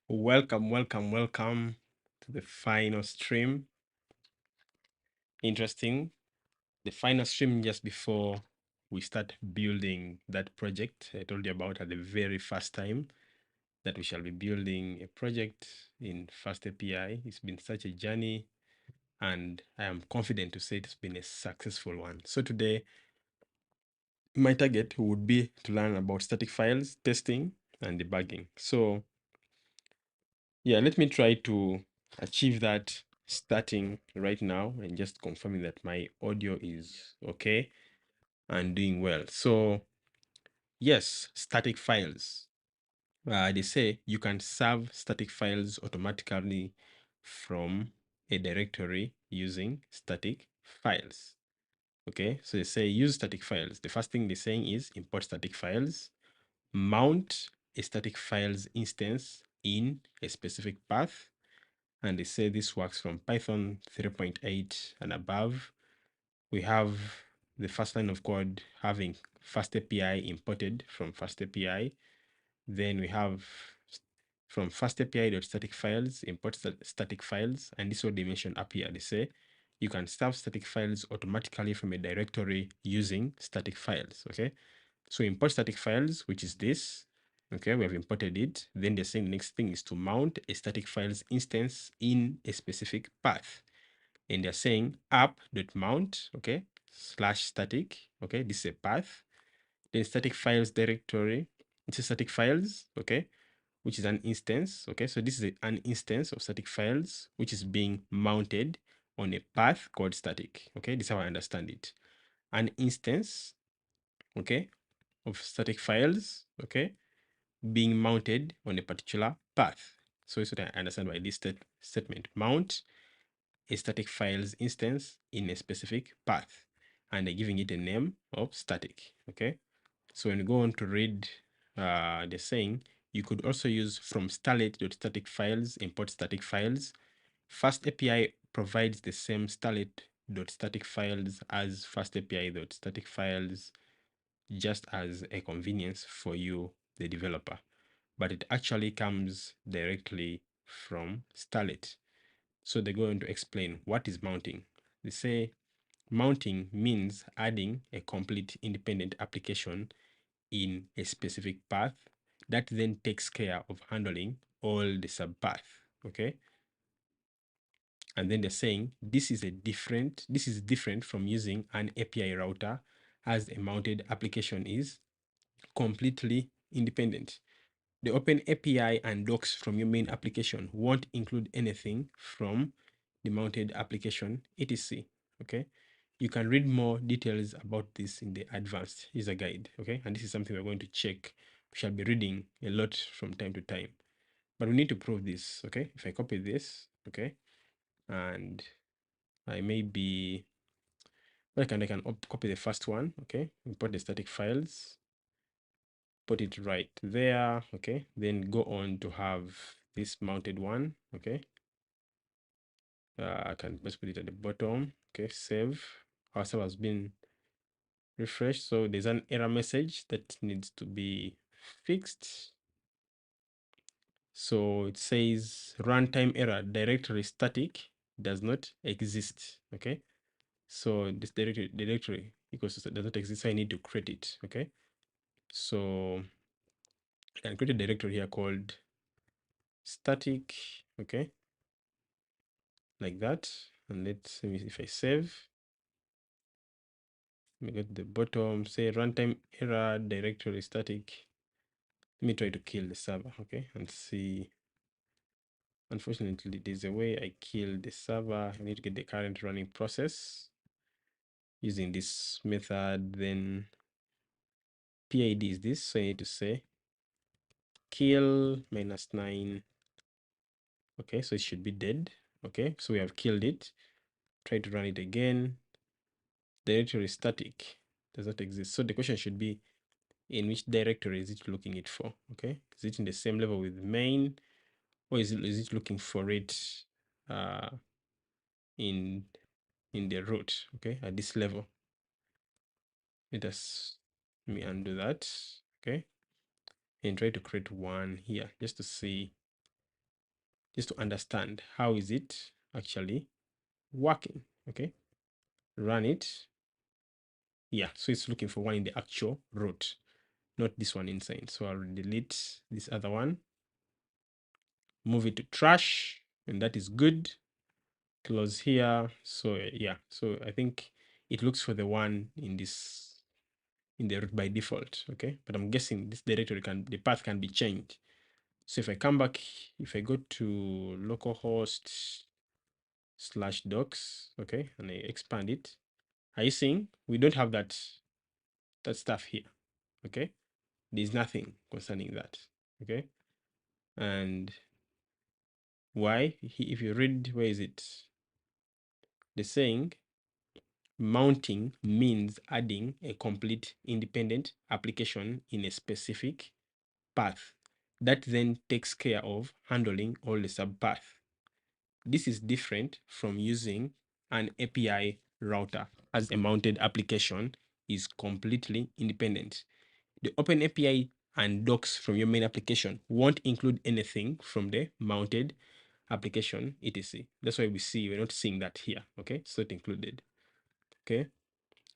Welcome to the final stream. Interesting. The final stream just before we start building that project I told you about at the very first time that we shall be building a project in FastAPI. It's been such a journey, and I am confident to say it's been a successful one. So today, my target would be to learn about static files, testing, and debugging. So yeah, let me try to achieve that starting right now and just confirming that my audio is okay and doing well. So yes, static files. They say you can serve static files automatically from a directory using static files. Okay, so they say use static files. The first thing they're saying is import static files, mount a static files instance in a specific path, and they say this works from Python 3.8 and above. We have the first line of code having FastAPI imported from FastAPI. Then we have from FastAPI.static files, import static files, and this is what they mentioned up here. They say you can serve static files automatically from a directory using static files. Okay, so import static files, which is this. Okay, we have imported it. Then they're saying the next thing is to mount a static files instance in a specific path. And they're saying app.mount, okay, /static, okay, this is a path. Then static files directory, it's a static files, okay, which is an instance, okay, so this is an instance of static files, which is being mounted on a path called static, okay, this is how I understand it. An instance, okay, of static files, okay, being mounted on a particular path. So it's what I understand by this statement. Mount a static files instance in a specific path, and they're giving it a name of static. Okay, so when you go on to read, they're saying you could also use from starlet.static files, import static files. FastAPI provides the same starlet.static files as FastAPI.static files, just as a convenience for you, the developer. But it actually comes directly from starlet. So they're going to explain what is mounting. They say mounting means adding a complete independent application in a specific path that then takes care of handling all the subpath. Okay. And then they're saying this is different from using an API router, as a mounted application is completely independent. The Open API and docs from your main application won't include anything from the mounted application, etc. Okay, you can read more details about this in the advanced user guide. Okay, and this is something we're going to check. We shall be reading a lot from time to time, but we need to prove this. Okay, if I copy this, okay, and I maybe I can copy the first one. Okay, import the static files, put it right there. Okay, then go on to have this mounted one. Okay, I can just put it at the bottom. Okay, save. Our server has been refreshed, so there's an error message that needs to be fixed. So it says runtime error, directory static does not exist. Okay, so this directory equals to does not exist, so I need to create it. Okay, so I can create a directory here called static. Okay, like that, and let's see if I save. Let me go to the bottom, say runtime error, directory static. Let me try to kill the server, okay, and see. Unfortunately, there's a way I kill the server. I need to get the current running process using this method. Then PID is this, so I need to say kill -9. Okay, so it should be dead. Okay, so we have killed it. Try to run it again. Directory static does not exist. So the question should be, in which directory is it looking it for? Okay, is it in the same level with main, or is it looking for it uh, in the root? Okay, at this level. Let me undo that. Okay, and try to create one here just to see just to understand how is it actually working. Okay, run it. Yeah, so it's looking for one in the actual root, not this one inside. So I'll delete this other one, move it to trash, and that is good. Close here. So yeah, so I think it looks for the one in this, in the root by default. Okay, but I'm guessing this directory the path can be changed. So if I come back, if I go to localhost /docs, okay, and I expand it, are you seeing we don't have that stuff here? Okay, there's nothing concerning that. Okay, and why? If you read, where is it? They're saying mounting means adding a complete independent application in a specific path that then takes care of handling all the subpath. This is different from using an API router, as a mounted application is completely independent. The Open API and docs from your main application won't include anything from the mounted application, etc. That's why we're not seeing that here. Okay, it's not included. Okay,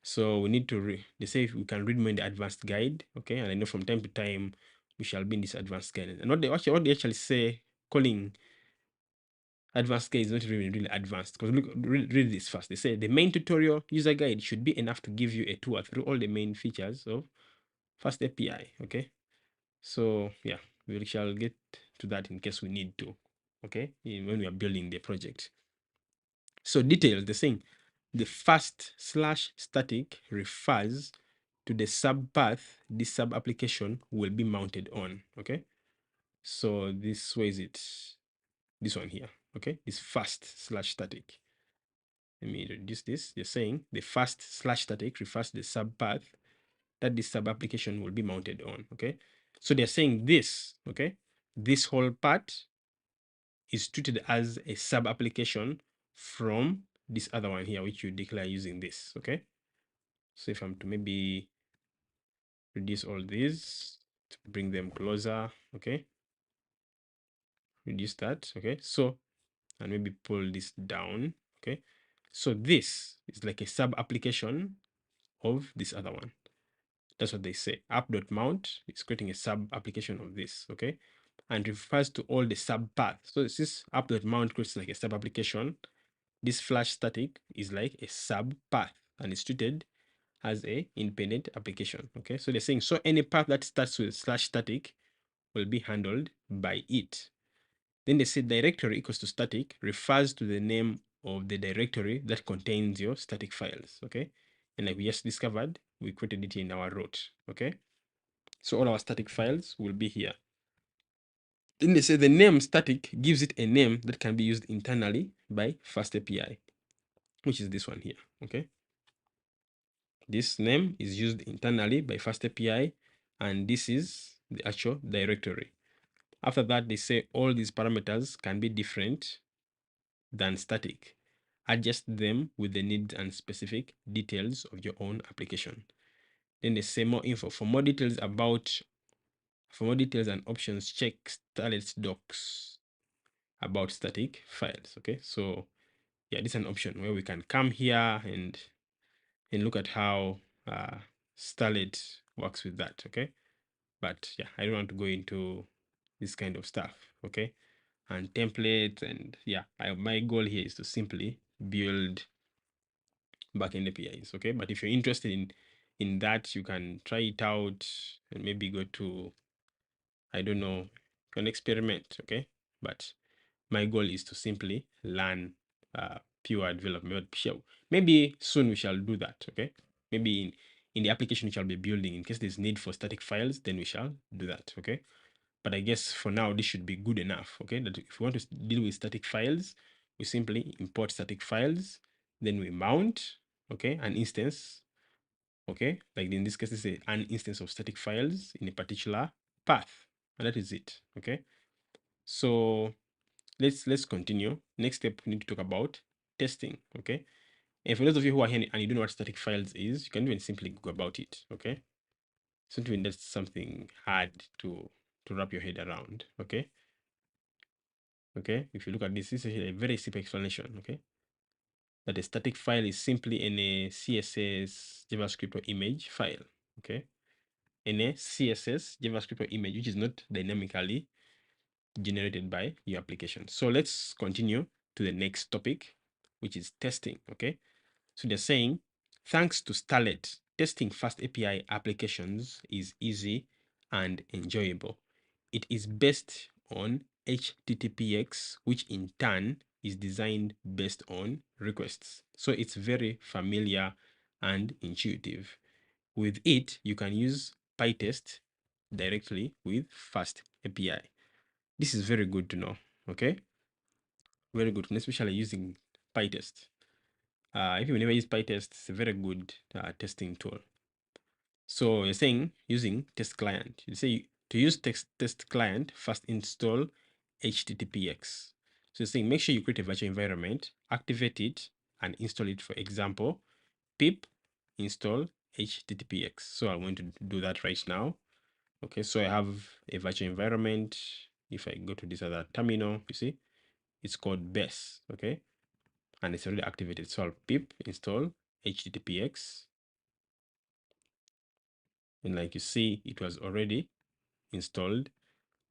so we need to they say we can read more in the advanced guide. Okay, and I know from time to time we shall be in this advanced guide. And what they actually say, calling advanced guide is not really advanced, because look, read this first. They say the main tutorial user guide should be enough to give you a tour through all the main features of FastAPI. Okay, so yeah, we shall get to that in case we need to. Okay, when we are building the project. So details, the saying the fast/static refers to the subpath this sub application will be mounted on. Okay, so this, where is it? This one here. Okay, this fast/static. Let me reduce this. They're saying the fast/static refers to the subpath that this sub application will be mounted on. Okay, so they're saying this. Okay, this whole part is treated as a sub application from this other one here, which you declare using this. Okay, so if I'm to maybe reduce all these to bring them closer. Okay, reduce that. Okay, so, and maybe pull this down. Okay, so this is like a sub application of this other one. That's what they say. App.mount is creating a sub application of this. Okay, and refers to all the sub paths. So this app.mount creates like a sub application. This flash static is like a sub path and is treated as a independent application. Okay, so they're saying so any path that starts with /static will be handled by it. Then they say directory equals to static refers to the name of the directory that contains your static files. Okay, and like we just discovered, we created it in our root. Okay, so all our static files will be here. Then they say the name static gives it a name that can be used internally by FastAPI, which is this one here. Okay, this name is used internally by FastAPI, and this is the actual directory. After that, they say all these parameters can be different than static. Adjust them with the needs and specific details of your own application. Then they say more info. For more details and options, check Starlet's docs about static files. Okay, so yeah, this is an option where we can come here and look at how Starlet works with that. Okay, but yeah, I don't want to go into this kind of stuff. Okay, and templates, and yeah, my goal here is to simply build backend APIs. Okay, but if you're interested in that, you can try it out and maybe go to, I don't know, you can experiment. Okay, but my goal is to simply learn pure development. Maybe soon we shall do that. Okay, maybe in the application we shall be building, in case there's need for static files, then we shall do that. Okay, but I guess for now this should be good enough. Okay, that if we want to deal with static files, we simply import static files, then we mount, okay, an instance. Okay, like in this case, this is an instance of static files in a particular path, and that is it. Okay, so let's continue. Next step, we need to talk about testing. Okay, and for those of you who are here and you don't know what static files is, you can even simply go about it. Okay, so that's something hard to wrap your head around. Okay, Okay, if you look at this is a very simple explanation. Okay, that a static file is simply any CSS, JavaScript, or image file. Okay, any CSS, JavaScript, or image which is not dynamically generated by your application. So let's continue to the next topic, which is testing. Okay, so they're saying, thanks to Starlet, testing FastAPI applications is easy and enjoyable. It is based on HTTPX, which in turn is designed based on requests. So it's very familiar and intuitive. With it, you can use PyTest directly with FastAPI. This is very good to know, okay? Very good, especially using PyTest. If you never use PyTest, it's a very good testing tool. So you're saying using test client. You say to use test client, first install HTTPX. So you're saying make sure you create a virtual environment, activate it, and install it. For example, pip install HTTPX. So I'm going to do that right now. Okay, so I have a virtual environment. If I go to this other terminal, you see, it's called base. Okay, and it's already activated. So I'll pip install HTTPX. And like you see, it was already installed.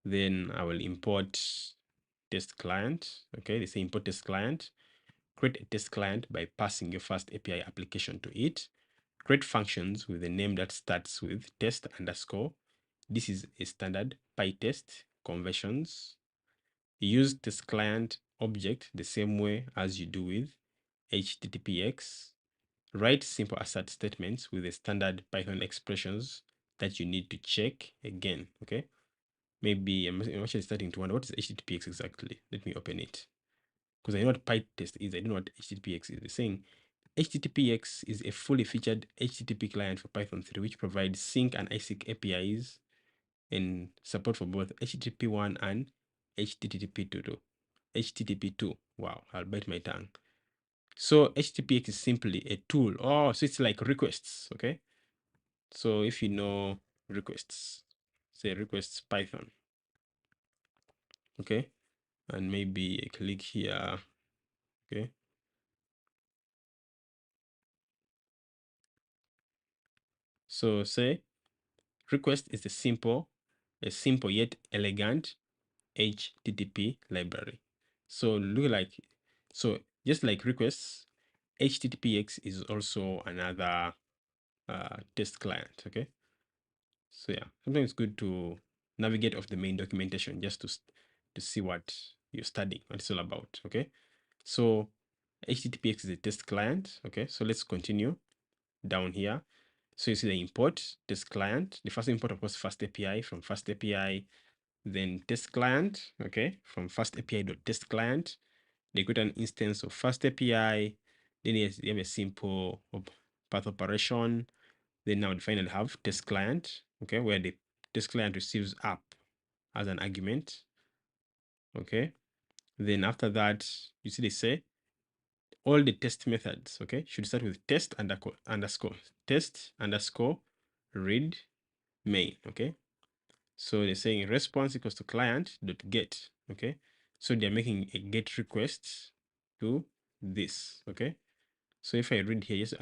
Then I will import test client. Okay, they say import test client. Create a test client by passing your FastAPI application to it. Create functions with a name that starts with test underscore. This is a standard PyTest conversions. Use test client object the same way as you do with HTTPX. Write simple assert statements with the standard Python expressions that you need to check again. Okay, maybe I'm actually starting to wonder what is HTTPX exactly. Let me open it because I know what PyTest is. I don't know what HTTPX is. They're saying HTTPX is a fully featured HTTP client for Python 3, which provides sync and async APIs and support for both HTTP1 and HTTP2. HTTP2. Wow, I'll bite my tongue. So HTTPX is simply a tool. Oh, so it's like requests. Okay. So if you know requests, say requests Python. Okay. And maybe I click here. Okay. So say request is a simple yet elegant HTTP library. So look like, so just like requests, HTTPX is also another test client. Okay. So yeah, sometimes it's good to navigate off the main documentation just to see what you're studying, what it's all about. Okay. So HTTPX is a test client. Okay. So let's continue down here. So you see the import test client. The first import, of course, FastAPI from FastAPI, then test client. Okay. From FastAPI.test client. They create an instance of FastAPI. Then you have a simple path operation. Then now finally have test client, okay, where the test client receives app as an argument. Okay. Then after that, you see they say all the test methods, okay, should start with test underscore read main. Okay. So they're saying response equals to client dot get. Okay. So they're making a get request to this. Okay. So if I read here, yes,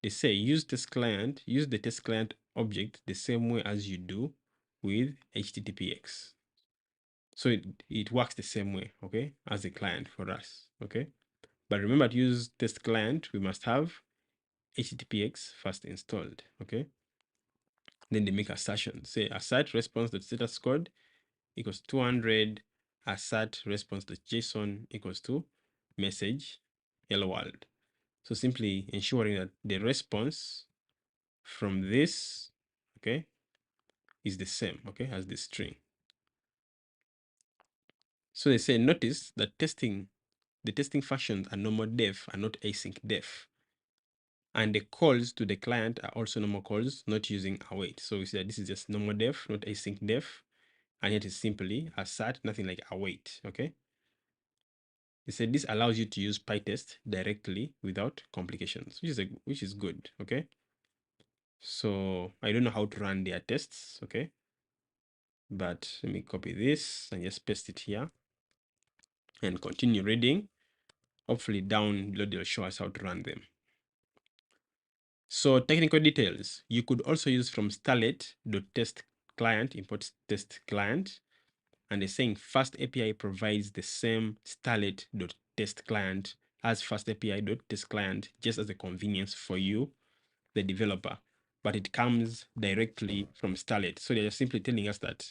they say use the test client object the same way as you do with HTTPX. So it works the same way, okay, as the client for us, okay? But remember to use test client, we must have HTTPX first installed, okay? Then they make assertion. Say assert response.status code equals 200, assert response.json equals to message hello world. So simply ensuring that the response from this, okay, is the same, okay, as the string. So they say, notice that the testing functions are normal def and not async def. And the calls to the client are also normal calls, not using await. So we see that this is just normal def, not async def. And yet it's simply assert, nothing like await, okay? They said this allows you to use PyTest directly without complications, which is good, okay? So I don't know how to run their tests, okay? But let me copy this and just paste it here. and continue reading. Hopefully down below they'll show us how to run them. So technical details, you could also use from starlet.test client, import test client, and they're saying FastAPI provides the same starlet.test client as FastAPI.test client, just as a convenience for you, the developer, but it comes directly from Starlet. So they're simply telling us that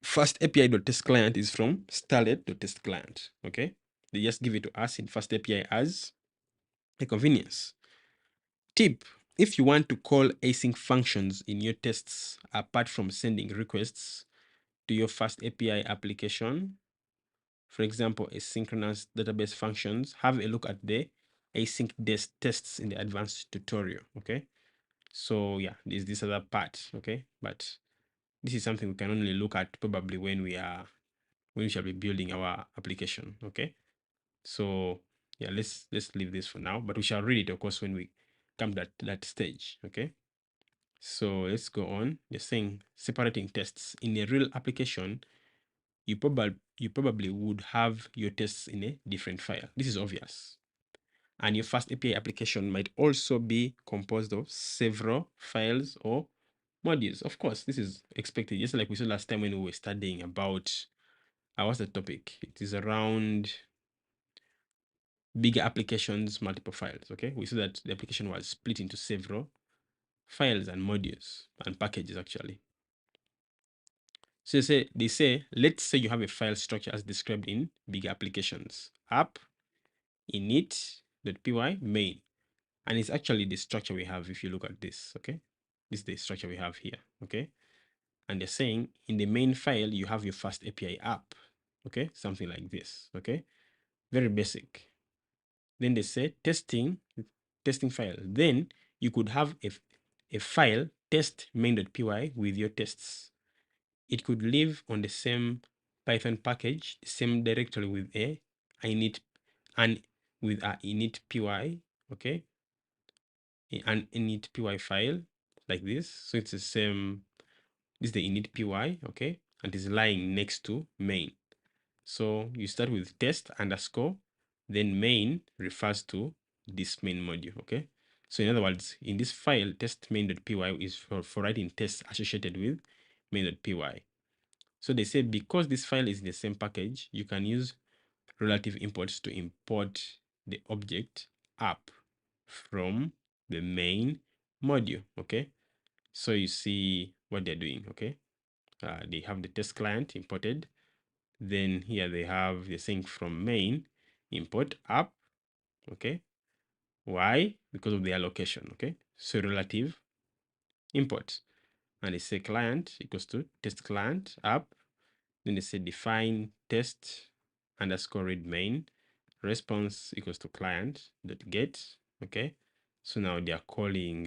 FastAPI.test client is from Starlet.test client. Okay, they just give it to us in FastAPI as a convenience. Tip: if you want to call async functions in your tests apart from sending requests to your FastAPI application, for example, asynchronous database functions, have a look at the async tests in the advanced tutorial. Okay, so yeah, there's this other part. Okay, but this is something we can only look at probably when we shall be building our application. Okay, so yeah, let's leave this for now, but we shall read it, of course, when we come to that stage. Okay, so let's go on. They're saying separating tests in a real application, you probably would have your tests in a different file. This is obvious. And your FastAPI application might also be composed of several files or modules. Of course, this is expected, just like we saw last time when we were studying about what's the topic? It is around bigger applications, multiple files. Okay, we saw that the application was split into several files and modules and packages actually. So they say, let's say you have a file structure as described in bigger applications: app, init.py, main. And it's actually the structure we have if you look at this. Okay, this is the structure we have here. Okay, and they're saying in the main file you have your FastAPI app. Okay, something like this. Okay, very basic. Then they say testing file. Then you could have a file test main.py with your tests. It could live on the same Python package, the same directory with a init and with a init.py. Okay, an init.py file like this. So it's the same. This is the init.py. Okay, and it's lying next to main. So you start with test underscore, then main refers to this main module. Okay, so in other words, in this file, test main.py is for writing tests associated with main.py. So they say because this file is in the same package, you can use relative imports to import the object app from the main module. Okay, so you see what they're doing. Okay, they have the test client imported. Then here they're saying from main import app. Okay, why? Because of the allocation. Okay, so relative import, and they say client equals to test client app. Then they say define test underscore read main response equals to client dot get. Okay, so now they're calling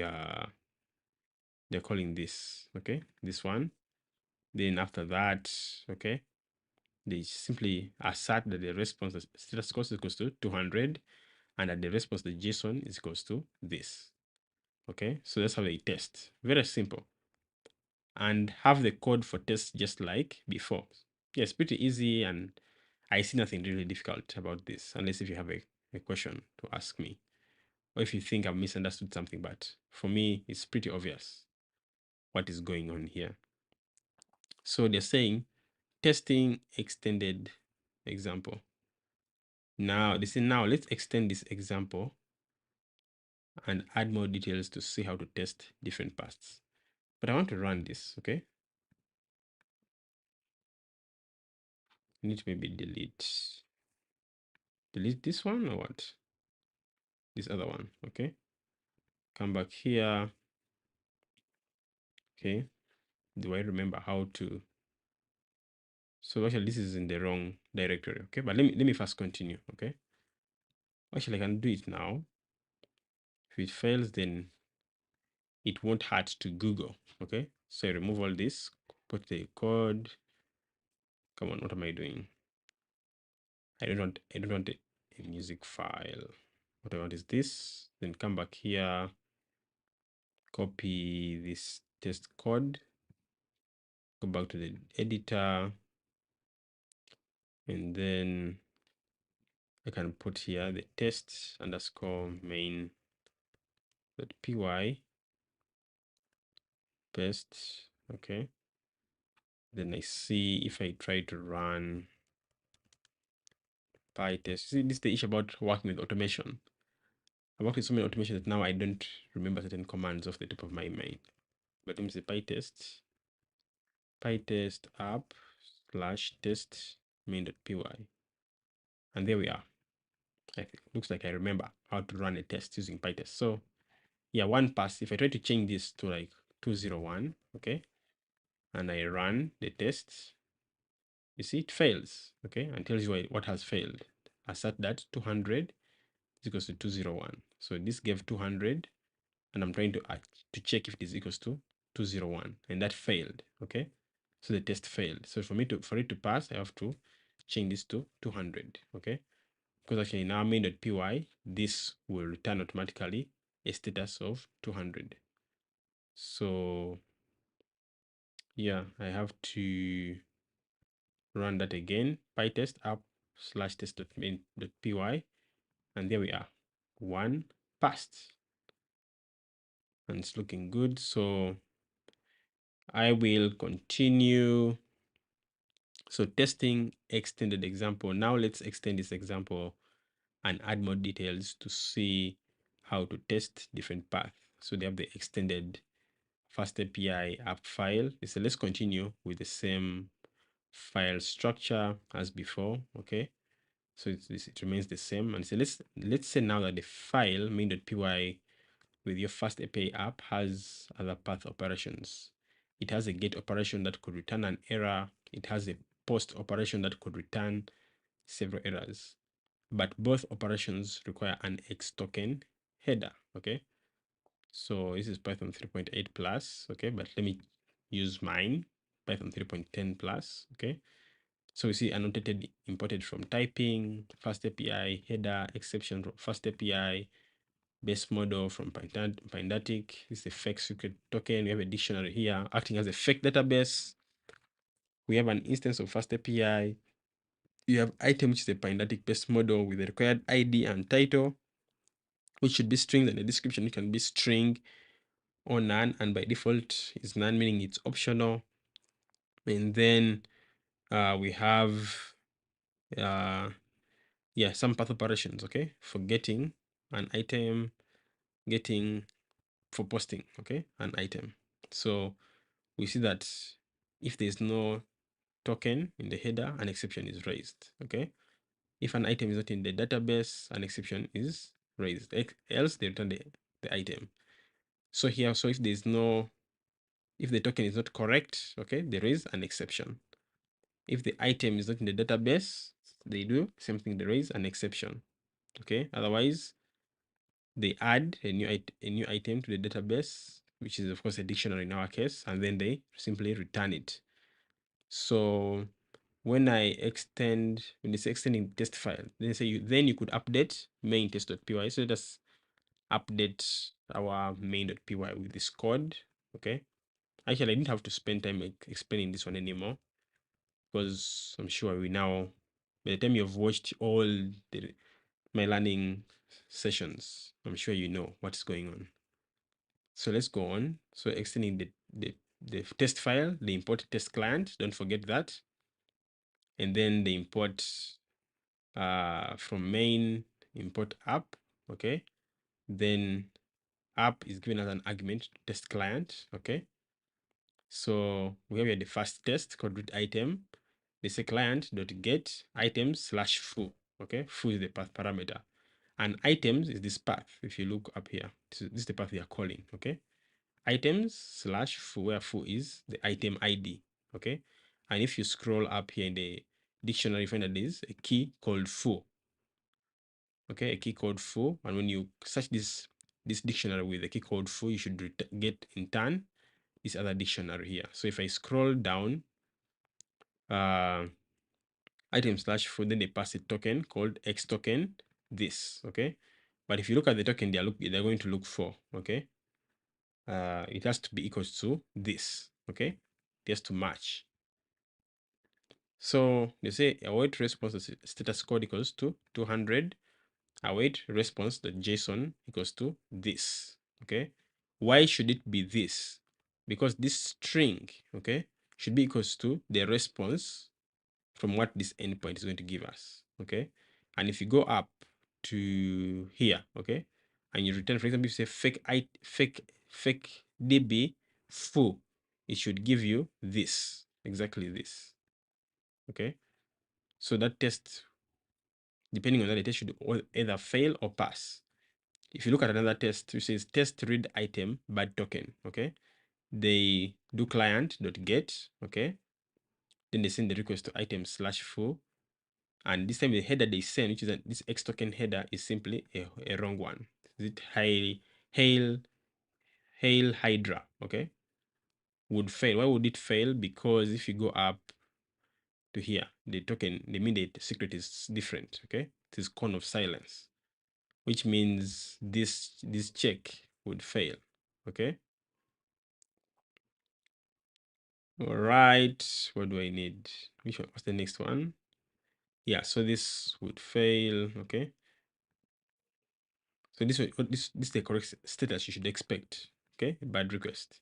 this. Okay, this one. Then after that, okay, they simply assert that the response status code is equals to 200 and that the response the JSON is equals to this. Okay, so that's how they test. Very simple. And have the code for tests just like before. Yes, pretty easy, and I see nothing really difficult about this, unless if you have a question to ask me, or if you think I've misunderstood something, but for me, it's pretty obvious what is going on here. So they're saying testing extended example. Now, they say now let's extend this example and add more details to see how to test different paths. But I want to run this, okay? I need to maybe delete this one or what? This other one, okay? Come back here. Okay. Do I remember how to? So actually this is in the wrong directory, okay? But let me first continue, okay? Actually, I can do it now. If it fails, then it won't hurt to Google, okay? So I remove all this, put the code. Come on, what am I doing? I don't want a music file. What I want is this. Then come back here, copy this test code, go back to the editor, And then I can put here the test underscore main dot py paste. Okay. Then I see if I try to run PyTest. See, this is the issue about working with automation. I work with so many automations that now I don't remember certain commands off the top of my mind. But let me say PyTest app slash test main.py. And there we are. I think looks like I remember how to run a test using PyTest. So yeah, one pass. If I try to change this to like 201, okay, and I run the test, you see it fails, okay, and tells you what has failed. Assert that 200 is equals to 201. So this gave 200, and I'm trying to check if it is equals to 201, and that failed, okay. So the test failed. So for it to pass, I have to change this to 200, okay, because actually in our main.py, this will return automatically a status of 200. So yeah, I have to run that again, pytest app slash test.main.py, and there we are, one passed, and it's looking good. So I will continue. So testing extended example. Now let's extend this example and add more details to see how to test different paths. So they have the extended FastAPI app file. So let's continue with the same file structure as before. Okay. So it remains the same. And so let's say now that the file main.py with your FastAPI app has other path operations. It has a get operation that could return an error. It has a post operation that could return several errors. But both operations require an X token header. Okay. So this is Python 3.8 plus. Okay. But let me use mine, Python 3.10 plus. Okay. So we see annotated imported from typing, FastAPI header, exception from FastAPI, base model from Pydantic. This is a fake secret token. We have a dictionary here acting as a fake database. We have an instance of FastAPI. You have item, which is a Pydantic base model with the required ID and title, which should be strings, and the description it can be string or none, and by default is none, meaning it's optional. And then we have some path operations, okay, for getting an item, getting for posting, okay, an item. So we see that if there's no token in the header, an exception is raised, okay. If an item is not in the database, an exception is raised, else they return the item. So here, so if the token is not correct, okay, there is an exception. If the item is not in the database, they do same thing, there is an exception, okay. Otherwise, they add a new item to the database, which is of course a dictionary in our case, and then they simply return it. So when it's extending test file, then you could update main test.py. So let us update our main.py with this code. Okay. Actually, I didn't have to spend time explaining this one anymore, because I'm sure by the time you've watched all my learning sessions, I'm sure you know what's going on. So let's go on. So extending the test file, the import test client, don't forget that. And then the import from main, import app, okay. Then app is given as an argument to test client, okay. So we have here the first test called root item. They say client dot get items slash foo, okay. Foo is the path parameter, and items is this path. If you look up here, this is the path we are calling, okay. Items slash foo, where foo is the item ID, okay. And if you scroll up here in the dictionary, you find that there's a key called foo, okay, a key called foo. And when you search this dictionary with the key called foo, you should get in turn this other dictionary here. So if I scroll down, item slash foo, then they pass a token called x token this, okay. But if you look at the token they're going to look for, okay, it has to be equals to this, okay. It has to match. So they say await response status code equals to 200, await response.json equals to this. Okay, why should it be this? Because this string, okay, should be equals to the response from what this endpoint is going to give us. Okay, and if you go up to here, okay, and you return, for example, you say fake db foo, it should give you this, exactly this. Okay, so that test, depending on that, the test should either fail or pass. If you look at another test, which says test read item bad token, okay, they do client.get, okay, then they send the request to item slash foo, and this time the header they send, which is this X token header, is simply a wrong one. Is it hail hydra? Okay, would fail. Why would it fail? Because if you go up to here, the token, the immediate secret is different. Okay, it is cone of silence, which means this check would fail. Okay. All right. What do I need? Which one? What's the next one? Yeah. So this would fail. Okay. So this is the correct status you should expect. Okay. Bad request.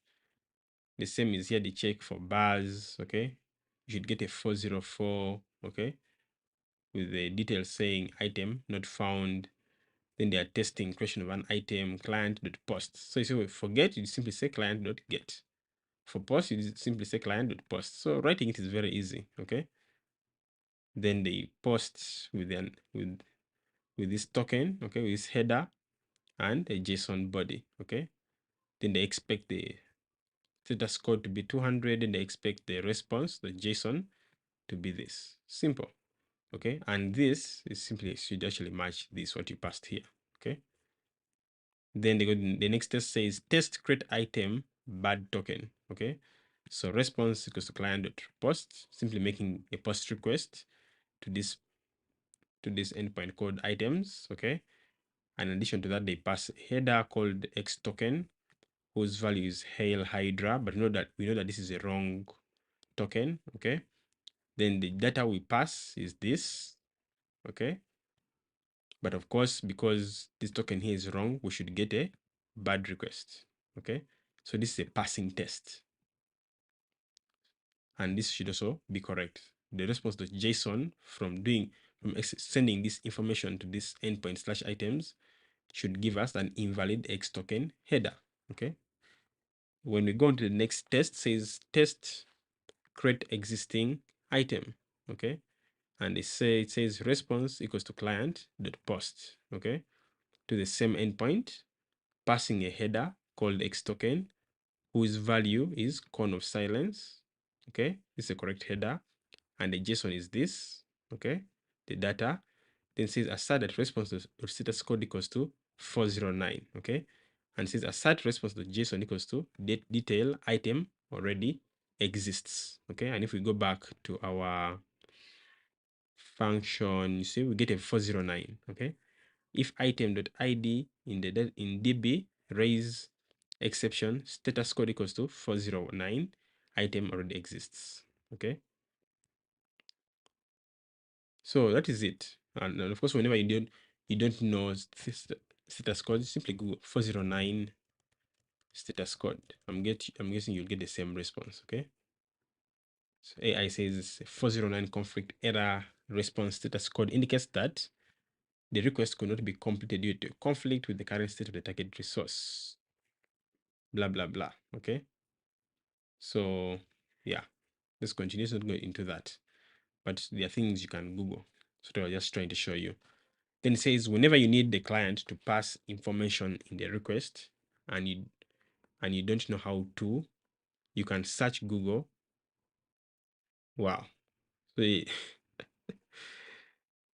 The same is here. The check for bars. Okay. You should get a 404. Okay. With the details saying item not found. Then they are testing creation of an item client.post. So if you forget, you simply say client.get. For post, you simply say client.post. So writing it is very easy. Okay. Then they post with this token, okay, with this header and a JSON body. Okay. Then they expect the status code to be 200, and they expect the response, the JSON, to be this. Simple. Okay. And this is simply should actually match this what you passed here. Okay. Then the next test says test create item bad token. Okay. So response equals to client.post, simply making a post request to this endpoint called items. Okay. And in addition to that, they pass a header called X token, whose value is hail hydra, but we know that this is a wrong token. Okay. Then the data we pass is this. Okay. But of course, because this token here is wrong, we should get a bad request. Okay. So this is a passing test. And this should also be correct. The response.json from sending this information to this endpoint slash items should give us an invalid X token header. Okay. When we go on to the next test, says test create existing item. Okay. And it says response equals to client.post. Okay. To the same endpoint, passing a header called X token, whose value is cone of silence. Okay. This is a correct header. And the JSON is this. Okay. The data. Then says assert that response to status code equals to 409. Okay. And says assert response to JSON equals to detail item already exists. Okay. And if we go back to our function, you see we get a 409. Okay. If item.id in db raise exception status code equals to 409, item already exists. Okay. So that is it. And of course, whenever you don't know status code, simply Google 409 status code. I'm guessing you'll get the same response. Okay. So AI says 409 conflict error response status code indicates that the request could not be completed due to conflict with the current state of the target resource. Blah blah blah. Okay. So yeah, let's continue. Let's not go into that. But there are things you can Google. So I was just trying to show you. Then it says whenever you need the client to pass information in the request and you don't know how to, you can search Google. Wow. So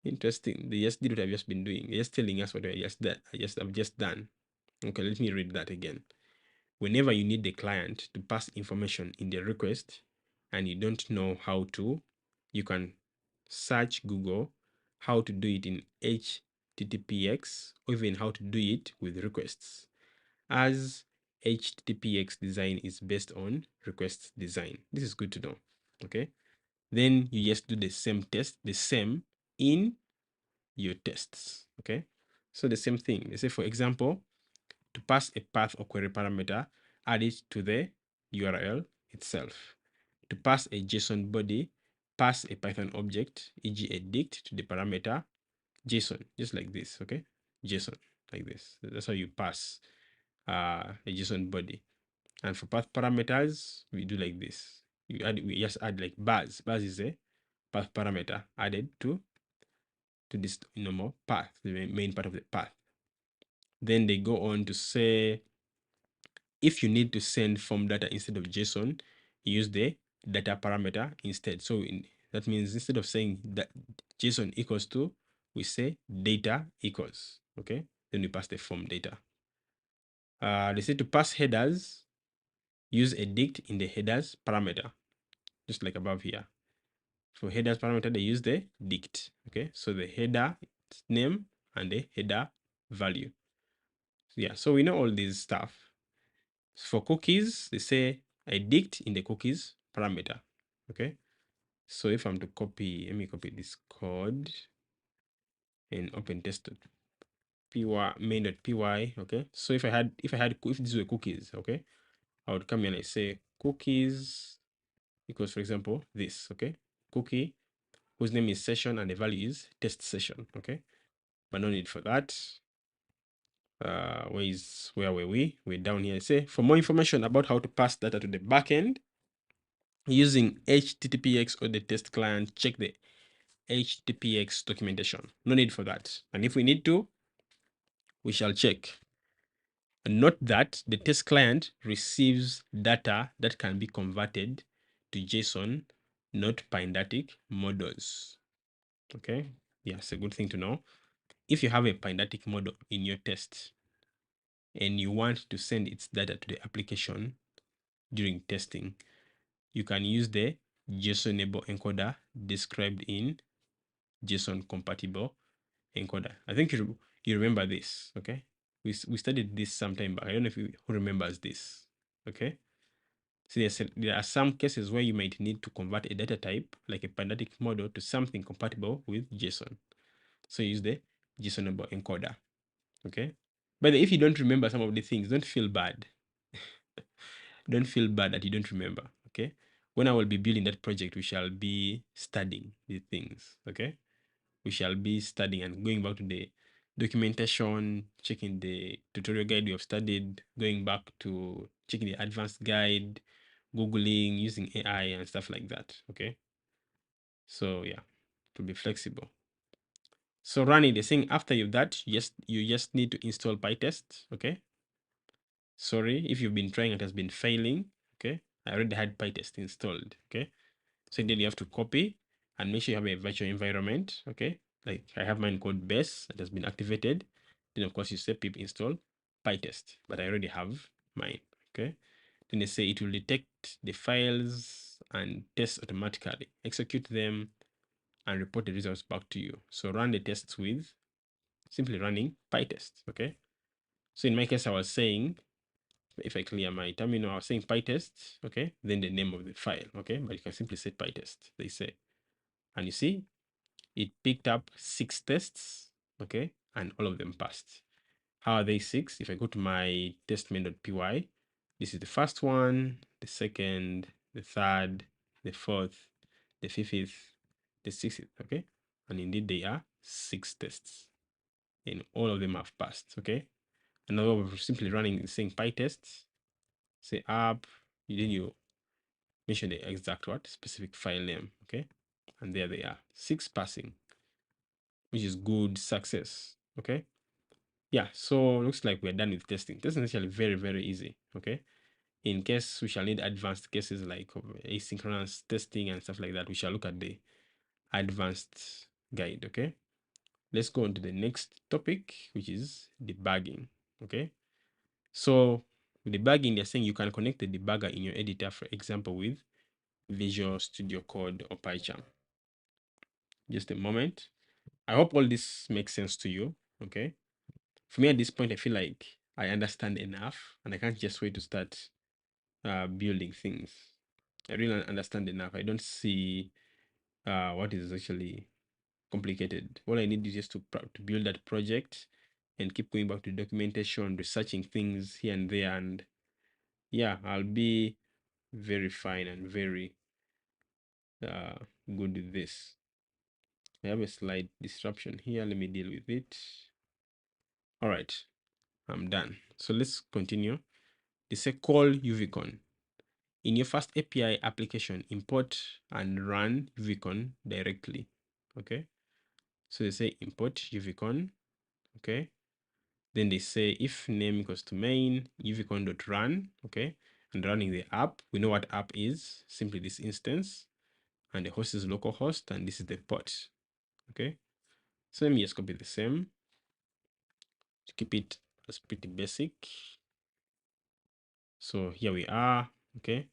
interesting. They just did what I've just been doing. They're just telling us what I've just done. Okay, let me read that again. Whenever you need the client to pass information in the request and you don't know how to, you can search Google how to do it in HTTPX, or even how to do it with requests, as HTTPX design is based on request design. This is good to know. Okay. Then you just do the same test, the same in your tests. Okay. So the same thing. Let's say, for example, to pass a path or query parameter, add it to the URL itself. To pass a JSON body, pass a Python object, e.g. a dict to the parameter JSON, just like this, okay? JSON, like this. That's how you pass a JSON body. And for path parameters, we do like this. We just add like bars. Bars is a path parameter added to this normal path, the main part of the path. Then they go on to say, if you need to send form data instead of JSON, use the data parameter instead. So that means instead of saying that JSON equals to, we say data equals, okay? Then we pass the form data. They say to pass headers, use a dict in the headers parameter, just like above here. For headers parameter, they use the dict, okay? So the header name and the header value. Yeah, so we know all this stuff. For cookies, they say a dict in the cookies parameter, okay? So if I'm to copy, let me copy this code and open test.py main.py, okay? So if these were cookies, okay, I would come here and I say cookies equals, for example, this, okay? Cookie whose name is session and the value is test session, okay? But no need for that. Where were we? We're down here. Say, for more information about how to pass data to the backend using HTTPX or the test client, check the HTTPX documentation. No need for that. And if we need to, we shall check. And note that the test client receives data that can be converted to JSON, not Pydantic models. Okay, yeah, it's a good thing to know. If you have a Pydantic model in your test and you want to send its data to the application during testing, you can use the JSONable encoder described in JSON compatible encoder. I think you remember this, okay? We studied this sometime back. I don't know if who remembers this, okay? So there are some cases where you might need to convert a data type, like a Pydantic model, to something compatible with JSON. So use the JSONable encoder, okay? But if you don't remember some of the things, don't feel bad. Don't feel bad that you don't remember, okay? When I will be building that project, we shall be studying these things, okay? We shall be studying and going back to the documentation, checking the tutorial guide we have studied, going back to checking the advanced guide, Googling, using AI and stuff like that, okay? So yeah, to be flexible. So running the thing after you've that, you just need to install PyTest, okay? Sorry, if you've been trying it has been failing, okay? I already had PyTest installed, okay? So then you have to copy and make sure you have a virtual environment, okay? Like I have mine called base that has been activated. Then of course you say pip install PyTest, but I already have mine, okay? Then they say it will detect the files and test automatically, execute them and report the results back to you. So run the tests with simply running PyTest, okay? So in my case, I was saying, if I clear my terminal, I was saying PyTest, okay? Then the name of the file, okay? But you can simply say PyTest, they say. And you see, it picked up 6 tests, okay? And all of them passed. How are they 6? If I go to my test.main.py, this is the first one, the second, the third, the fourth, the fifth, the sixth, okay? And indeed they are 6 tests. And all of them have passed, okay? And now we're simply running saying PyTest, say app, then you mention the exact what specific file name, okay? And there they are, 6 passing, which is good success, okay? Yeah, so looks like we're done with testing. Testing is actually very, very easy, okay? In case we shall need advanced cases like asynchronous testing and stuff like that, we shall look at the advanced guide, okay? Let's go on to the next topic, which is debugging, okay? So with debugging, they're saying you can connect the debugger in your editor, for example, with Visual Studio Code or PyCharm. Just a moment. I hope all this makes sense to you, okay? For me at this point, I feel like I understand enough and I can't just wait to start building things. I really understand enough. I don't see what is actually complicated. All I need is just to build that project and keep going back to documentation, researching things here and there, and yeah, I'll be very fine and very good with this. I have a slight disruption here. Let me deal with it. All right, I'm done. So let's continue. They say call UVCon. In your FastAPI application, import and run UVCon directly. Okay. So they say import UVCon. Okay. Then they say if name equals to main, uvcon.run. Okay. And running the app. We know what app is. Simply this instance. And the host is localhost. And this is the port. Okay. So let me just copy the same to keep it as pretty basic. So here we are. Okay.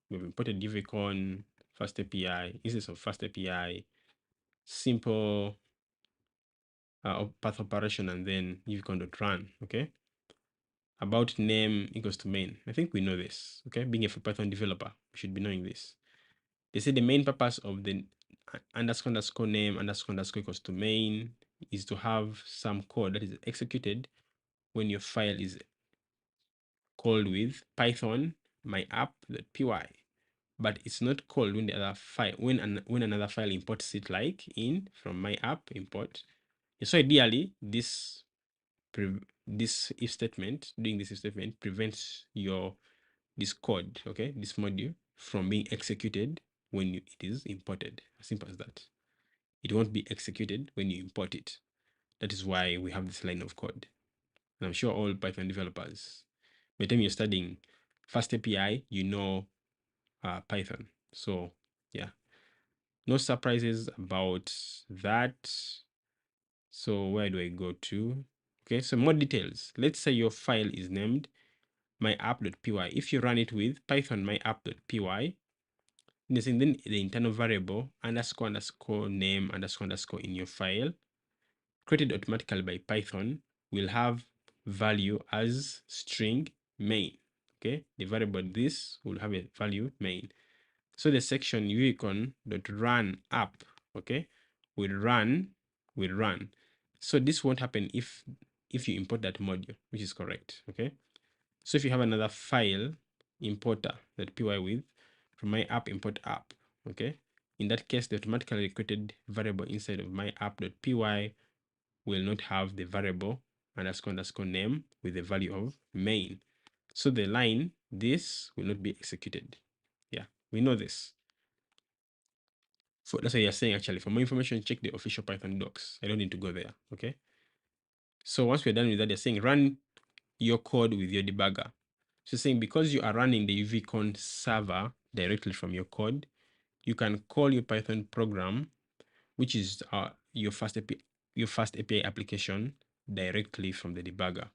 We've imported UVCon, FastAPI, instance of FastAPI, simple path operation, and then UVCon.run. Okay. About name equals to main. I think we know this. Okay. Being a Python developer, we should be knowing this. They say the main purpose of the underscore name underscore equals to main is to have some code that is executed when your file is called with Python my app.py, but it's not called when the other file when another file imports it, like in from my app import. So ideally, this if statement, doing this if statement prevents this code, okay, this module from being executed when it is imported. As simple as that. It won't be executed when you import it. That is why we have this line of code. And I'm sure all Python developers, by the time you're studying FastAPI, you know Python. So yeah, no surprises about that. So where do I go to? Okay, so more details. Let's say your file is named myapp.py. If you run it with Python myapp.py, then the internal variable underscore name underscore in your file, created automatically by Python, will have value as string main. Okay, the variable this will have a value main. So the section uicon.run app, okay, will run. So this won't happen if you import that module, which is correct. Okay. So if you have another file importer that py with from my app import app, okay, in that case, the automatically created variable inside of my app.py will not have the variable underscore name with the value of main. So the line this will not be executed. Yeah, we know this. So that's what you're saying actually. For more information, check the official Python docs. I don't need to go there. Okay. So once we're done with that, they're saying run your code with your debugger. So saying because you are running the UVCon server directly from your code, you can call your Python program, which is your FastAPI application, directly from the debugger.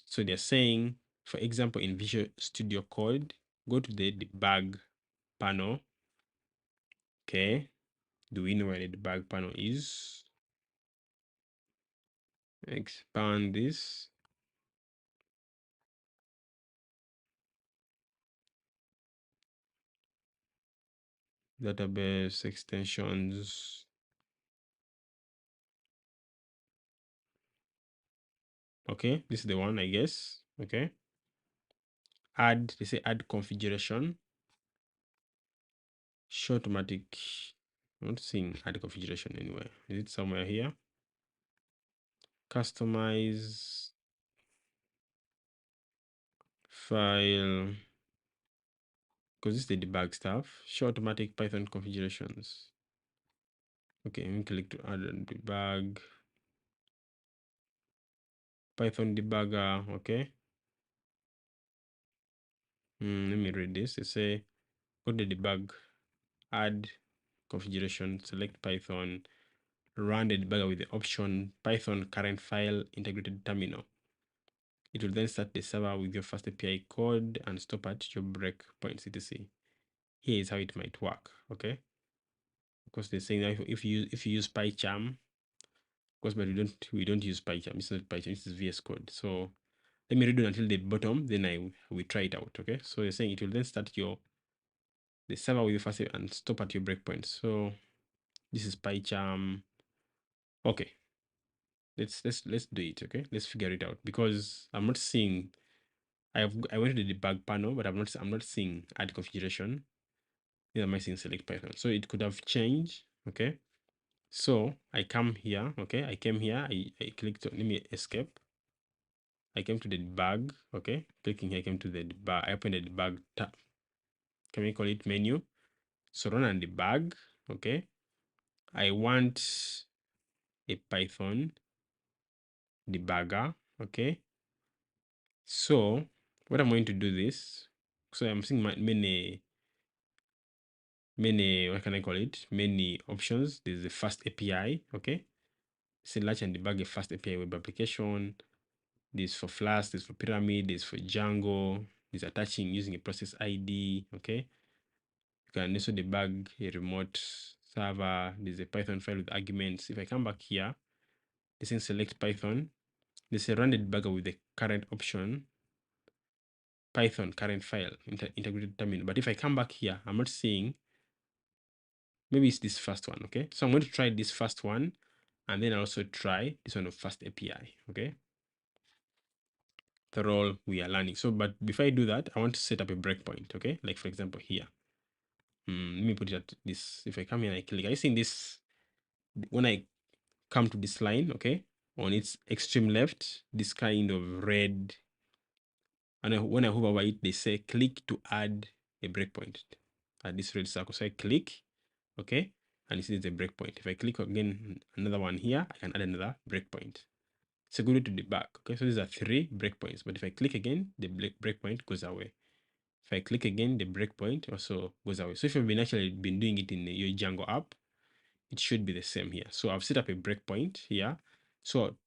So they're saying, for example, in Visual Studio Code, go to the debug panel. Okay. Do we know where the debug panel is? Expand this. Database extensions. Okay, this is the one, I guess. Okay. Add, they say add configuration. Show automatic. I'm not seeing add configuration anywhere. Is it somewhere here? Customize file. Because this is the debug stuff. Show automatic Python configurations. Okay, we click to add and debug. Python debugger. Okay. Let me read this. They say go to debug, add configuration, select Python, run the debugger with the option Python current file integrated terminal. It will then start the server with your FastAPI code and stop at your breakpoints, etc. Here is how it might work. Okay. Because they're saying that if you use PyCharm, of course, but we don't use PyCharm. It's not PyCharm. This is VS Code. So let me read it until the bottom. Then we try it out. Okay. So they're saying it will then start your the server with the first and stop at your breakpoint. So this is PyCharm. Okay, let's do it. Okay, let's figure it out, because I'm not seeing. I went to the debug panel, but I'm not seeing add configuration. Neither am I seeing select Python. So it could have changed. Okay, so I come here. Okay, I came here. I clicked on, let me escape. I came to the debug. Okay, clicking here, I came to the debug. I opened the debug tab. Can we call it menu? So run and debug. Okay, I want a Python debugger. Okay, so what I'm going to do this. So I'm seeing many, what can I call it? Many options. There's the FastAPI. Okay, select and debug a FastAPI web application. This for Flask, this for Pyramid, this for Django, this attaching using a process ID. Okay, you can also debug a remote server. There's a Python file with arguments. If I come back here, this is select Python. There's a run the debugger with the current option, Python current file, integrated terminal. But if I come back here, I'm not seeing, maybe it's this first one. Okay, so I'm going to try this first one, and then I'll also try this one of FastAPI. Okay, the role we are learning. So, but before I do that, I want to set up a breakpoint. Okay, like for example here. Let me put it at this. If I come here and I click, I see this, when I come to this line, okay, on its extreme left, this kind of red, and when I hover over it, they say click to add a breakpoint at this red circle. So I click, okay, and you see the breakpoint. If I click again, another one here, I can add another breakpoint. It's a good way to debug. Okay, so these are 3 breakpoints, but if I click again, the breakpoint goes away. If I click again, the breakpoint also goes away. So if you've actually been doing it in your Django app, it should be the same here. So I've set up a breakpoint here. So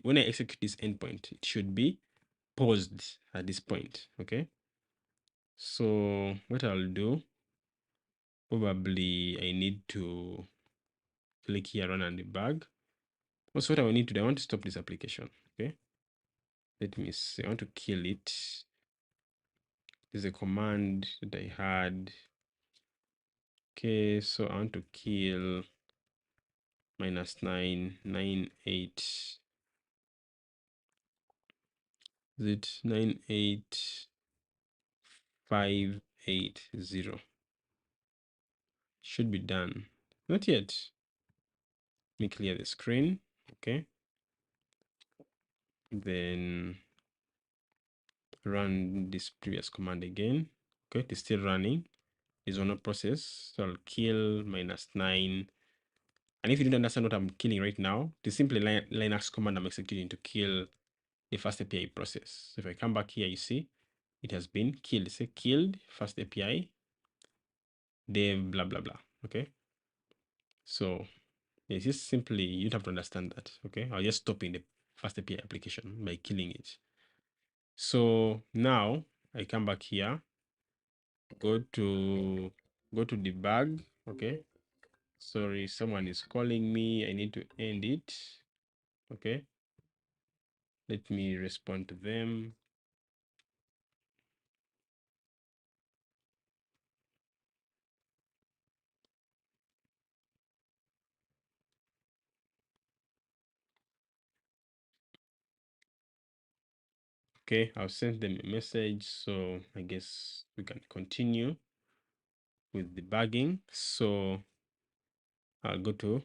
when I execute this endpoint, it should be paused at this point. Okay. So what I'll do, probably I need to click here, run and debug. Also, what I will need to do, I want to stop this application. Okay. Let me see. I want to kill it. There's a command that I had. Okay, so I want to kill -998. Is it 98580? Should be done. Not yet. Let me clear the screen. Okay. Then run this previous command again. Okay, it's still running. It's on a process. So I'll kill -9. And if you don't understand what I'm killing right now, the simply Linux command I'm executing to kill the FastAPI process. So if I come back here, you see it has been killed. Say killed FastAPI dev blah blah blah. Okay. So it's just simply, you have to understand that. Okay, I'll just stopping the FastAPI application by killing it. So now I come back here, go to debug. Okay, sorry, someone is calling me. I need to end it. Okay, let me respond to them. Okay, I'll send them a message, so I guess we can continue with debugging. So I'll go to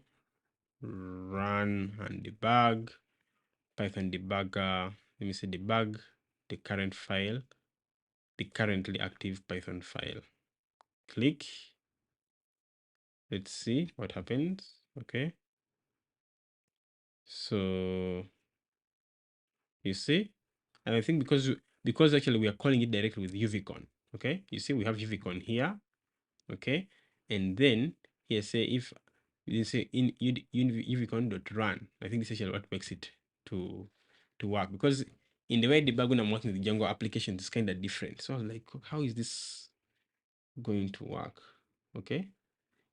run and debug, Python debugger. Let me say debug the current file, the currently active Python file. Click. Let's see what happens. Okay. So you see, and I think because actually we are calling it directly with UVCon. Okay, you see we have UVCon here. Okay, and then here say if you say in UVCon.run. I think this is actually what makes it to work, because in the way debugging I'm working with Django application is kind of different. So I was like, how is this going to work? Okay,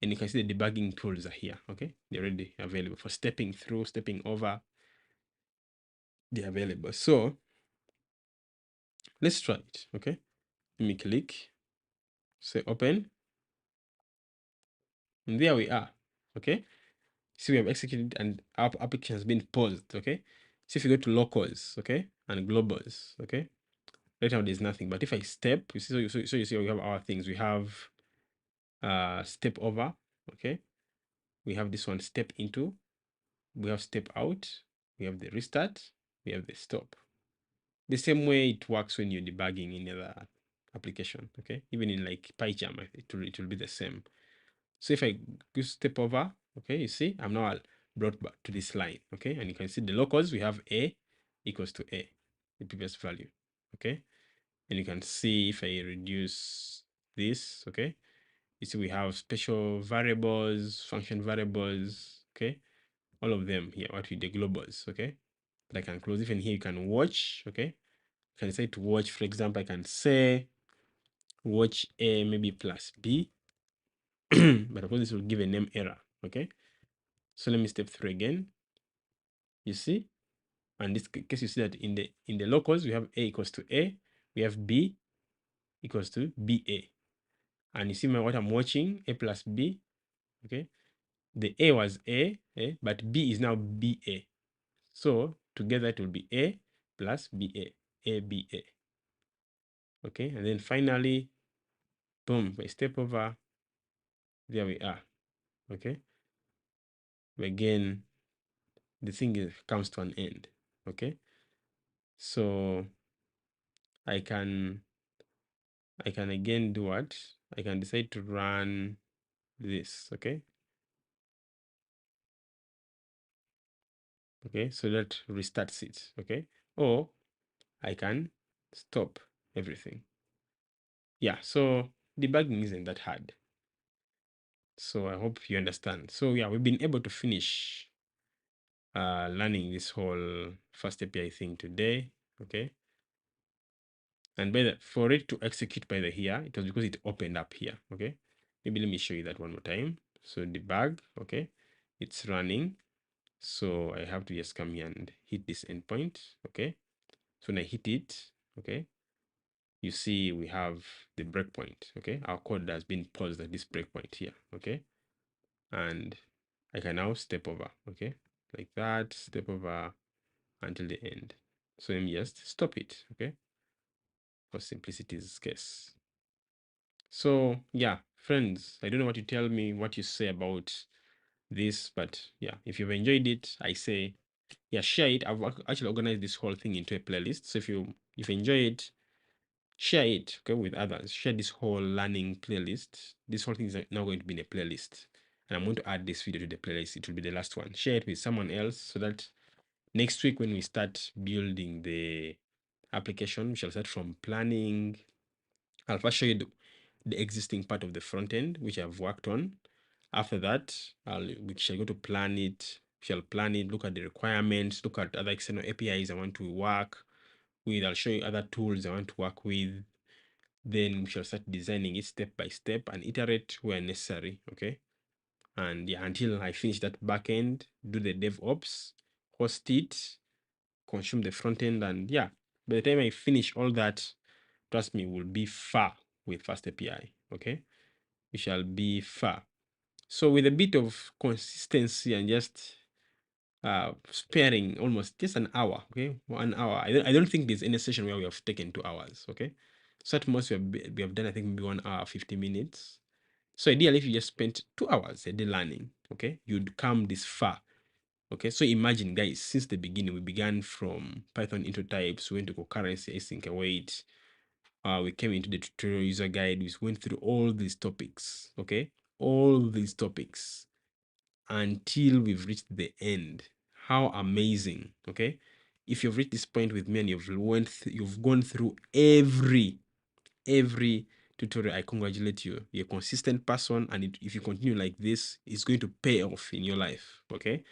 and you can see the debugging tools are here. Okay, they're already available for stepping through, stepping over. They're available. So let's try it. Okay, let me click, say open. And there we are. Okay. See, we have executed and our application has been paused. Okay. So if you go to locals, okay, and globals, okay, right now there's nothing. But if I step, you see, so you see we have our things. We have step over, okay. We have this one, step into, we have step out, we have the restart, we have the stop. The same way it works when you're debugging in other application, okay? Even in like PyCharm, it will be the same. So if I go step over, okay, you see, I'm now brought back to this line, okay? And you can see the locals, we have A equals to A, the previous value, okay? And you can see if I reduce this, okay? You see we have special variables, function variables, okay? All of them here, what with the globals, okay? But I can close. Even here you can watch, okay? I can say to watch, for example, I can say watch A maybe plus B, but of course this will give a name error, okay? So let me step through again. You see, and this case you see that in the locals we have A equals to A, we have B equals to BA, and you see what I'm watching, A plus B, okay? The A was A, but B is now BA. So together it will be A plus BA, ABA. Okay, and then finally, boom, I step over, there we are. Okay, again, the thing comes to an end. Okay, so I can again do what? I can decide to run this. Okay, okay, so that restarts it. Okay, or I can stop everything. Yeah, so debugging isn't that hard. So I hope you understand. So yeah, we've been able to finish learning this whole FastAPI thing today. Okay, and by the for it to execute by the here, it was because it opened up here. Okay, maybe let me show you that one more time. So debug, okay, it's running. So I have to just come here and hit this endpoint. Okay, so when I hit it, okay, you see we have the breakpoint. Okay, our code has been paused at this breakpoint here. Okay, and I can now step over. Okay, like that, step over until the end. So let me just stop it. Okay, for simplicity's case. So yeah, friends, I don't know what you tell me, what you say about this, but yeah, if you've enjoyed it, I say, yeah, share it. I've actually organized this whole thing into a playlist. So if you enjoy it, share it, okay, with others. Share this whole learning playlist. This whole thing is now going to be in a playlist. And I'm going to add this video to the playlist. It will be the last one. Share it with someone else so that next week when we start building the application, we shall start from planning. I'll first show you the existing part of the front end, which I've worked on. After that, we shall go to plan it, shall plan it, look at the requirements, look at other external APIs I want to work with. I'll show you other tools I want to work with. Then we shall start designing it step by step and iterate where necessary, okay? And yeah, until I finish that backend, do the DevOps, host it, consume the front end, and yeah, by the time I finish all that, trust me, we'll be far with FastAPI, okay? We shall be far. So with a bit of consistency and just sparing almost just an hour, okay, 1 hour. I don't think there's any session where we have taken 2 hours, okay. So at most we have done, I think, maybe 1 hour 50 minutes. So ideally, if you just spent 2 hours a day learning, okay, you'd come this far. Okay, so imagine, guys, since the beginning, we began from Python intro types, we went to concurrency, async await. We came into the tutorial user guide. We went through all these topics, okay, all these topics until we've reached the end. How amazing, okay? If you've reached this point with me and you've gone through every tutorial, I congratulate you. You're a consistent person, and if you continue like this, it's going to pay off in your life, okay?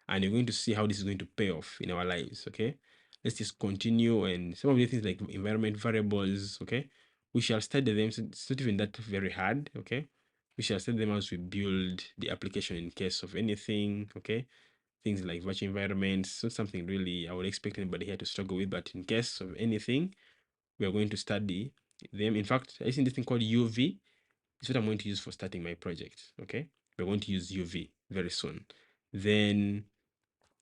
And you're going to see how this is going to pay off in our lives, okay? Let's just continue. And some of the things like environment variables, okay, we shall study them. So it's not even that very hard, okay? We shall study them as we build the application in case of anything, okay? Things like virtual environments, not something really I would expect anybody here to struggle with, but in case of anything, we are going to study them. In fact, I think this thing called UV is what I'm going to use for starting my project, okay? we're going to use UV very soon. Then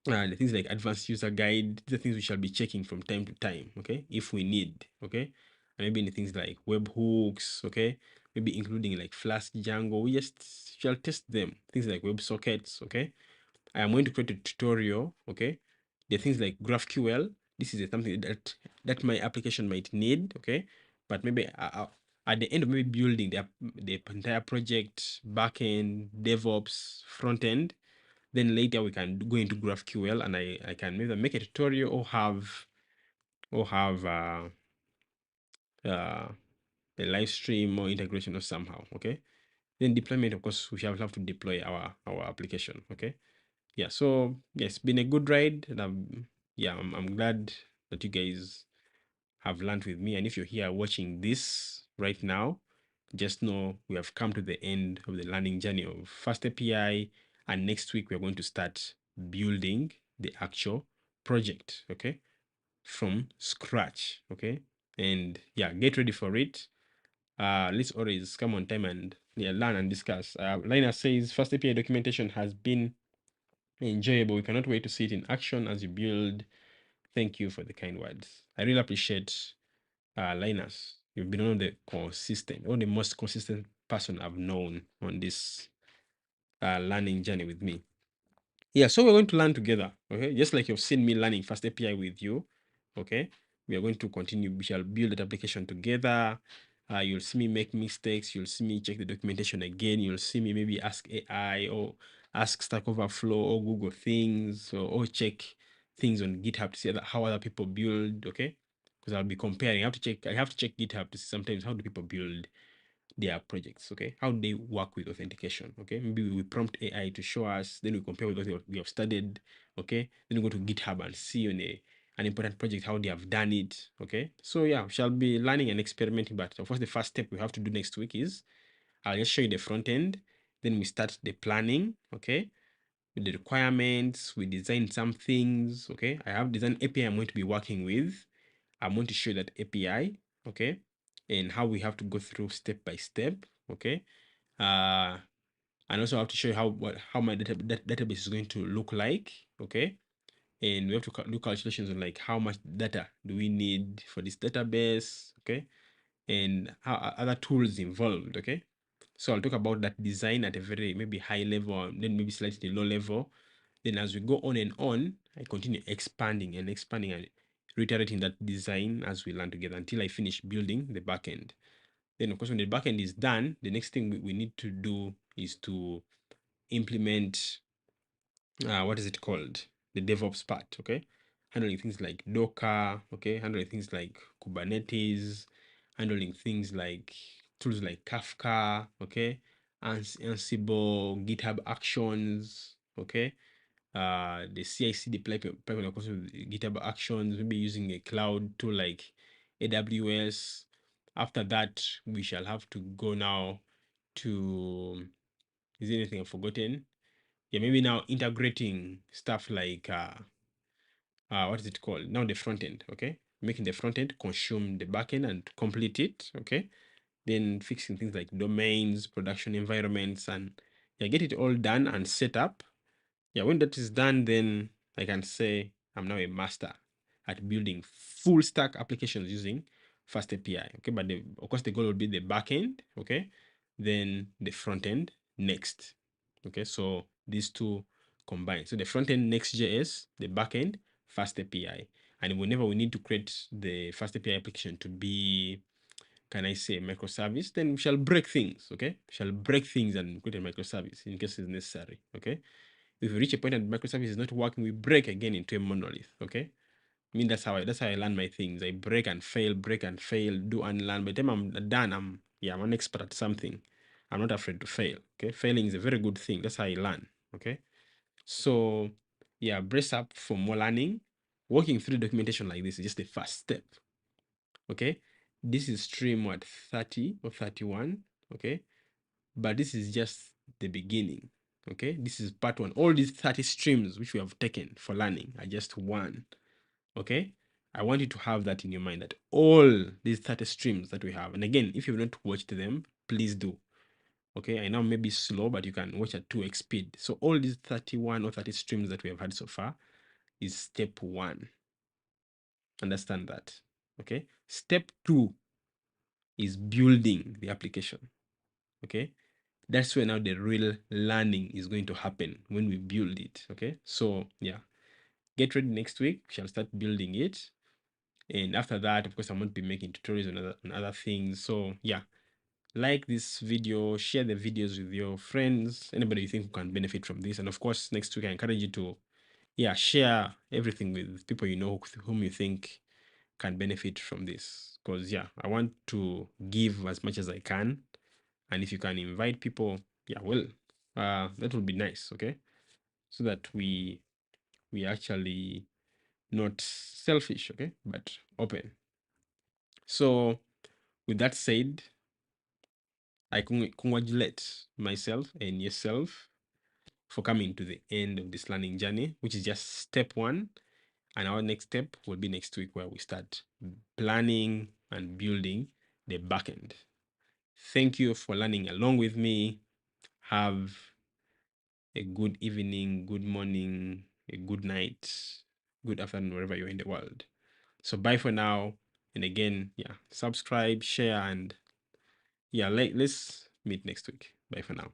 the things like advanced user guide, the things we shall be checking from time to time, okay, if we need, okay, and maybe in the things like webhooks, okay, maybe including like Flask, Django, we just shall test them, things like WebSockets, okay. I am going to create a tutorial, okay. The things like GraphQL, this is something that my application might need, okay, but maybe at the end of maybe building the entire project, backend, DevOps, front end, then later we can go into GraphQL and I can either make a tutorial or have a live stream or integration or somehow, okay. Then deployment, of course, we shall have to deploy our application, okay. Yeah, so yes, been a good ride, and I'm glad that you guys have learned with me. And if you're here watching this right now, just know we have come to the end of the learning journey of FastAPI, and next week we're going to start building the actual project, okay, from scratch, okay. And yeah, get ready for it. Let's always come on time and learn and discuss. Lina says FastAPI documentation has been enjoyable. We cannot wait to see it in action as you build. Thank you for the kind words. I really appreciate Linus. You've been one of the most consistent person I've known on this learning journey with me. Yeah, so we're going to learn together, okay? Just like you've seen me learning FastAPI with you, okay? We are going to continue. We shall build that application together. You'll see me make mistakes. You'll see me check the documentation again. You'll see me maybe ask AI or ask Stack Overflow or Google Things or check things on GitHub to see how other people build, okay? Because I'll be comparing. I have to check GitHub to see sometimes how do people build their projects, okay? How do they work with authentication, okay? Maybe we prompt AI to show us, then we compare with what we have studied, okay? Then we go to GitHub and see on an important project how they have done it, okay? So yeah, we shall be learning and experimenting, but of course the first step we have to do next week is I'll just show you the front end, then we start the planning, okay? With the requirements, we design some things, okay? I have designed API I'm going to be working with. I'm going to show that API, okay, and how we have to go through step by step, okay, and also I have to show you how my database is going to look like, okay, and we have to do calculations on like how much data do we need for this database, okay, and how other tools involved, okay. So I'll talk about that design at a very maybe high level, and then maybe slightly low level. Then as we go on and on, I continue expanding and reiterating that design as we learn together until I finish building the backend. Then of course, when the backend is done, the next thing we need to do is to implement what is it called? The DevOps part, okay? Handling things like Docker, okay? Handling things like Kubernetes, handling things like tools like Kafka, okay? Ansible, GitHub Actions, okay? The CI/CD pipeline, of course, with GitHub Actions, maybe using a cloud tool like AWS. After that, we shall have to go now to, is there anything I've forgotten? Yeah, maybe now integrating stuff like what is it called now, the front end, okay, making the front end consume the backend and complete it, okay, then fixing things like domains, production environments, and yeah, get it all done and set up. Yeah, when that is done, then I can say I'm now a master at building full stack applications using FastAPI, okay, but of course the goal will be the backend, okay, then the front end next, okay, so these two combined. So the front end Next.js, the backend FastAPI, and whenever we need to create the FastAPI application to be, can I say, microservice, then we shall break things, okay? We shall break things and create a microservice in case it's necessary, okay? If we reach a point that microservice is not working, we break again into a monolith, okay? I mean, that's how I learn my things. I break and fail, do and learn. By the time I'm done, I'm an expert at something. I'm not afraid to fail. Okay, failing is a very good thing. That's how I learn. Okay, so yeah, brace up for more learning. Working through documentation like this is just the first step. Okay, this is stream what, 30 or 31. Okay, but this is just the beginning. Okay, this is part one. All these 30 streams which we have taken for learning are just one. Okay, I want you to have that in your mind, that all these 30 streams that we have, and again, if you've not watched them, please do. Okay, I know maybe slow, but you can watch at 2x speed. So all these 31 or 30 streams that we have had so far is step 1. Understand that. Okay. Step 2 is building the application. Okay. That's where now the real learning is going to happen when we build it. Okay. So yeah, get ready next week. We shall start building it. And after that, of course, I won't be making tutorials on other things. So yeah, like this video, share the videos with your friends, anybody you think who can benefit from this. And of course, next week I encourage you to share everything with people you know whom you think can benefit from this. Because I want to give as much as I can. And if you can invite people, well, that would be nice, okay? So that we actually not selfish, okay, but open. So with that said, I congratulate myself and yourself for coming to the end of this learning journey, which is just step 1. And our next step will be next week, where we start planning and building the backend. Thank you for learning along with me. Have a good evening, good morning, a good night, good afternoon, wherever you're in the world. So bye for now. And again, subscribe, share, and let's meet next week. Bye for now.